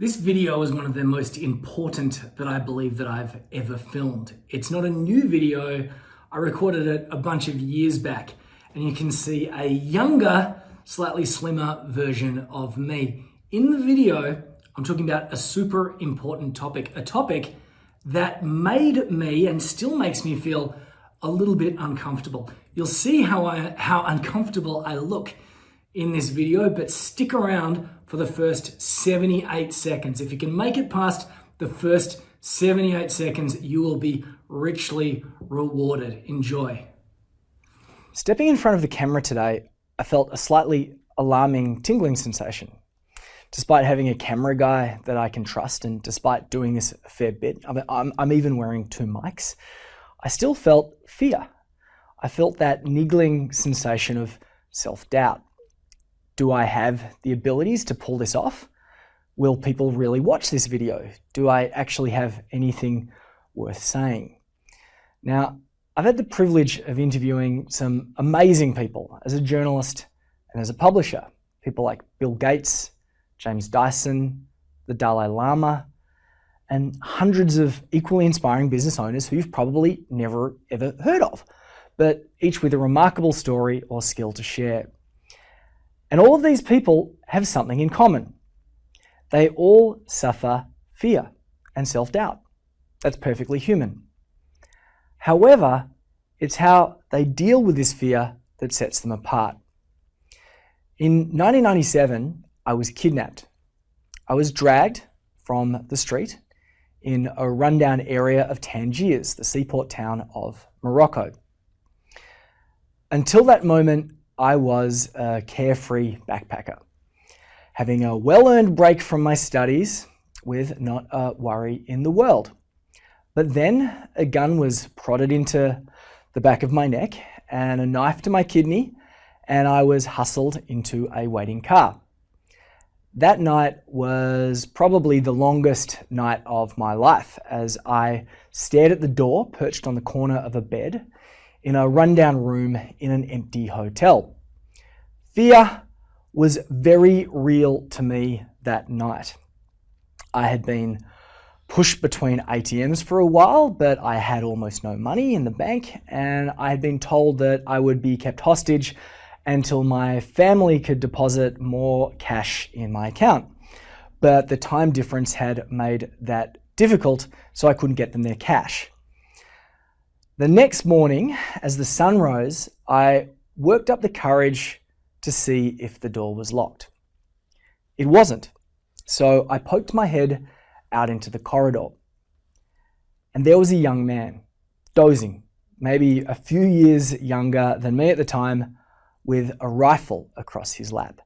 This video is one of the most important that I believe that I've ever filmed. It's not a new video. I recorded it a bunch of years back, and you can see a younger, slightly slimmer version of me. In the video, I'm talking about a super important topic, a topic that made me and still makes me feel a little bit uncomfortable. You'll see how uncomfortable I look in this video, but stick around for the first 78 seconds. If you can make it past the first 78 seconds, you will be richly rewarded. Enjoy. Stepping in front of the camera today, I felt a slightly alarming tingling sensation. Despite having a camera guy that I can trust, and despite doing this a fair bit, I'm even wearing two mics, I still felt fear. I felt that niggling sensation of self-doubt. Do I have the abilities to pull this off? Will people really watch this video? Do I actually have anything worth saying? Now, I've had the privilege of interviewing some amazing people as a journalist and as a publisher. People like Bill Gates, James Dyson, the Dalai Lama, and hundreds of equally inspiring business owners who you've probably never ever heard of, but each with a remarkable story or skill to share. And all of these people have something in common. They all suffer fear and self-doubt. That's perfectly human. However, it's how they deal with this fear that sets them apart. In 1997, I was kidnapped. I was dragged from the street in a rundown area of Tangiers, the seaport town of Morocco. Until that moment, I was a carefree backpacker, having a well-earned break from my studies with not a worry in the world. But then a gun was prodded into the back of my neck and a knife to my kidney, and I was hustled into a waiting car. That night was probably the longest night of my life, as I stared at the door perched on the corner of a bed in a rundown room in an empty hotel. Fear was very real to me that night. I had been pushed between ATMs for a while, but I had almost no money in the bank, and I had been told that I would be kept hostage until my family could deposit more cash in my account. But the time difference had made that difficult, so I couldn't get them their cash. The next morning, as the sun rose, I worked up the courage to see if the door was locked. It wasn't, so I poked my head out into the corridor. And there was a young man, dozing, maybe a few years younger than me at the time, with a rifle across his lap.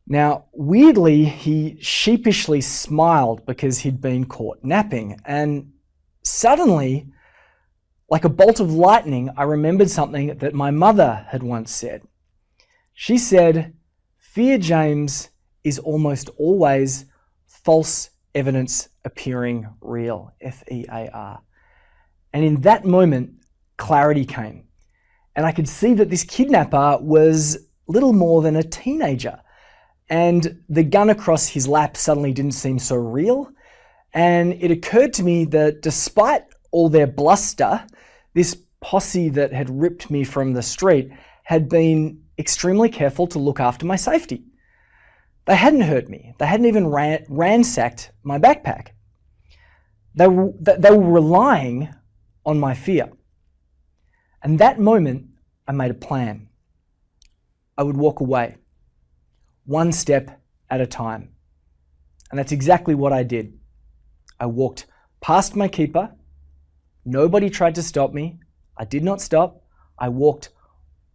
Now, weirdly, he sheepishly smiled because he'd been caught napping, and suddenly, like a bolt of lightning, I remembered something that my mother had once said. She said, "Fear, James, is almost always false evidence appearing real," F-E-A-R. And in that moment, clarity came. And I could see that this kidnapper was little more than a teenager. And the gun across his lap suddenly didn't seem so real. And it occurred to me that despite all their bluster, this posse that had ripped me from the street had been extremely careful to look after my safety. They hadn't hurt me. They hadn't even ransacked my backpack. They were relying on my fear. And that moment, I made a plan. I would walk away, one step at a time. And that's exactly what I did. I walked past my keeper. Nobody tried to stop me. I did not stop. I walked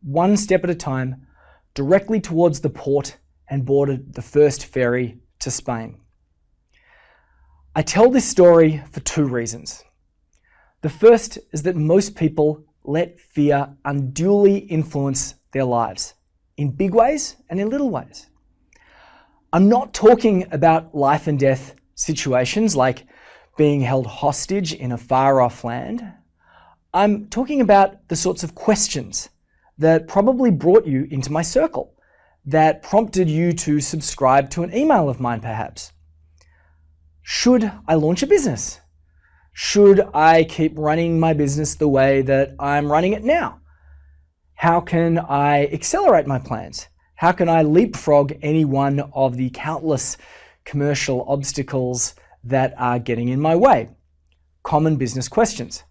one step at a time directly towards the port and boarded the first ferry to Spain. I tell this story for two reasons. The first is that most people let fear unduly influence their lives in big ways and in little ways. I'm not talking about life and death situations like being held hostage in a far-off land. I'm talking about the sorts of questions that probably brought you into my circle, that prompted you to subscribe to an email of mine perhaps. Should I launch a business? Should I keep running my business the way that I'm running it now? How can I accelerate my plans? How can I leapfrog any one of the countless commercial obstacles that are getting in my way? Common business questions.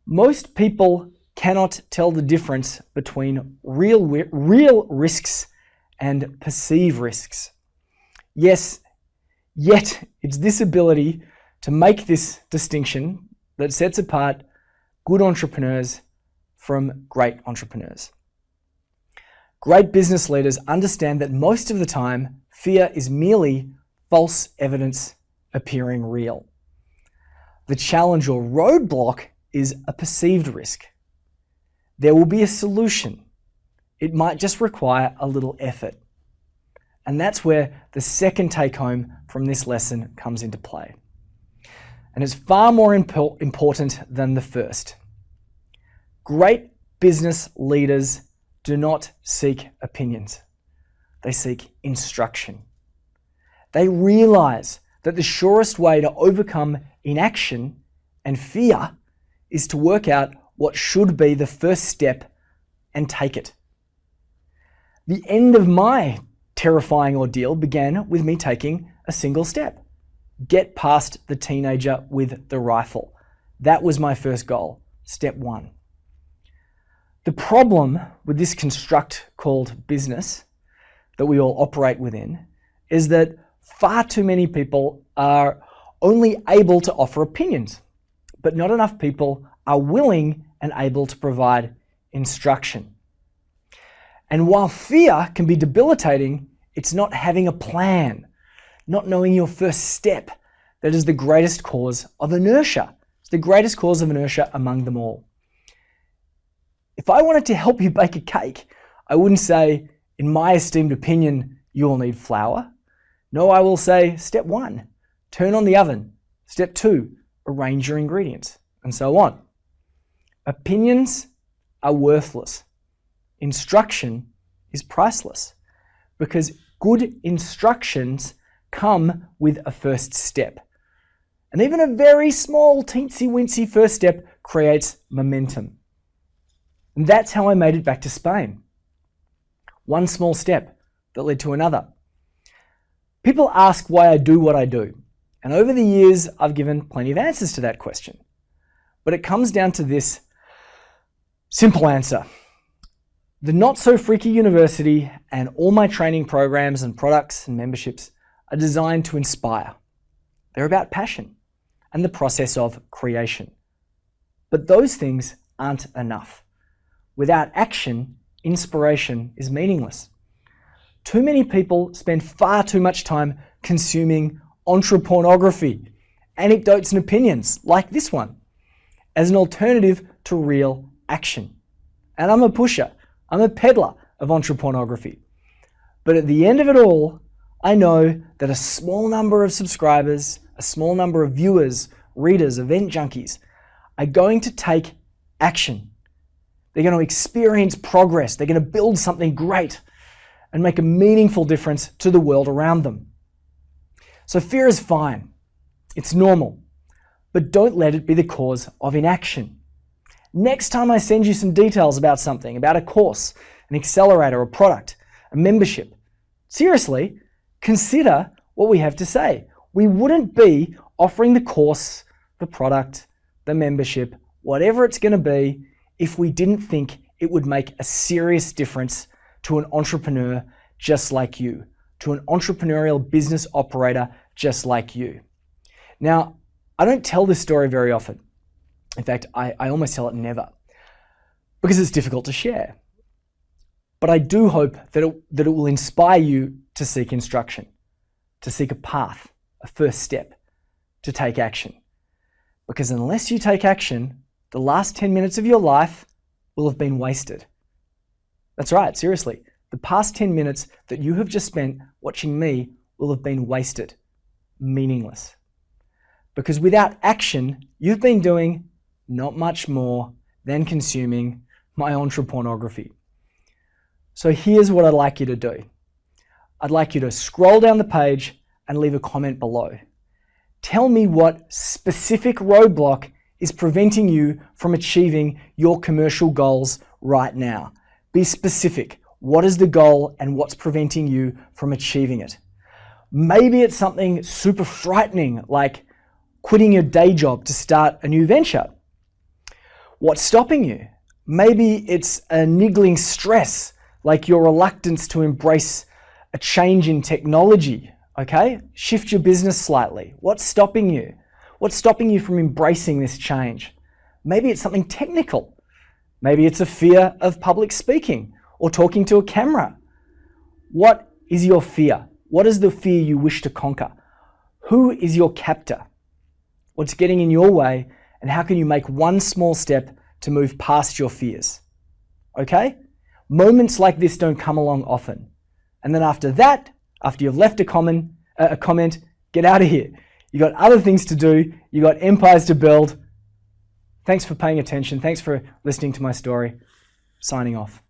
Most people cannot tell the difference between real risks and perceived risks. Yes, yet it's this ability to make this distinction that sets apart good entrepreneurs from great entrepreneurs. Great business leaders understand that most of the time, fear is merely false evidence appearing real. The challenge or roadblock is a perceived risk. There will be a solution. It might just require a little effort. And that's where the second take home from this lesson comes into play. And it's far more important than the first. Great business leaders do not seek opinions. They seek instruction. They realize that the surest way to overcome inaction and fear is to work out what should be the first step and take it. The end of my terrifying ordeal began with me taking a single step. Get past the teenager with the rifle. That was my first goal, step one. The problem with this construct called business that we all operate within is that far too many people are only able to offer opinions, but not enough people are willing and able to provide instruction. And while fear can be debilitating, it's not having a plan, not knowing your first step that is the greatest cause of inertia. It's the greatest cause of inertia among them all. If I wanted to help you bake a cake, I wouldn't say, in my esteemed opinion, you will need flour. No, I will say, step one, turn on the oven. Step two, arrange your ingredients, and so on. Opinions are worthless. Instruction is priceless because good instructions come with a first step. And even a very small, teensy-weensy first step creates momentum. And that's how I made it back to Spain. One small step that led to another. People ask why I do what I do. And over the years, I've given plenty of answers to that question. But it comes down to this simple answer. The Not So Freaky University and all my training programs and products and memberships are designed to inspire. They're about passion and the process of creation. But those things aren't enough. Without action, inspiration is meaningless. Too many people spend far too much time consuming entrepornography, anecdotes and opinions like this one, as an alternative to real action. And I'm a pusher. I'm a peddler of entrepornography. But at the end of it all, I know that a small number of subscribers, a small number of viewers, readers, event junkies are going to take action. They're going to experience progress. They're going to build something great and make a meaningful difference to the world around them. So fear is fine. It's normal. But don't let it be the cause of inaction. Next time I send you some details about something, about a course, an accelerator, a product, a membership, seriously, consider what we have to say. We wouldn't be offering the course, the product, the membership, whatever it's going to be, if we didn't think it would make a serious difference to an entrepreneur just like you, to an entrepreneurial business operator just like you. Now, I don't tell this story very often. In fact, I almost tell it never, because it's difficult to share. But I do hope that it will inspire you to seek instruction, to seek a path, a first step, to take action. Because unless you take action, the last 10 minutes of your life will have been wasted. That's right, seriously. The past 10 minutes that you have just spent watching me will have been wasted, meaningless. Because without action, you've been doing not much more than consuming my entrepornography. So here's what I'd like you to do. I'd like you to scroll down the page and leave a comment below. Tell me what specific roadblock is preventing you from achieving your commercial goals right now. Be specific. What is the goal and what's preventing you from achieving it? Maybe it's something super frightening, like quitting your day job to start a new venture. What's stopping you? Maybe it's a niggling stress, like your reluctance to embrace a change in technology. Okay? Shift your business slightly. What's stopping you? What's stopping you from embracing this change? Maybe it's something technical. Maybe it's a fear of public speaking or talking to a camera. What is your fear? What is the fear you wish to conquer? Who is your captor? What's getting in your way, and how can you make one small step to move past your fears? Okay? Moments like this don't come along often. And then after that, after you've left a comment, get out of here. You got other things to do. You got empires to build. Thanks for paying attention. Thanks for listening to my story. Signing off.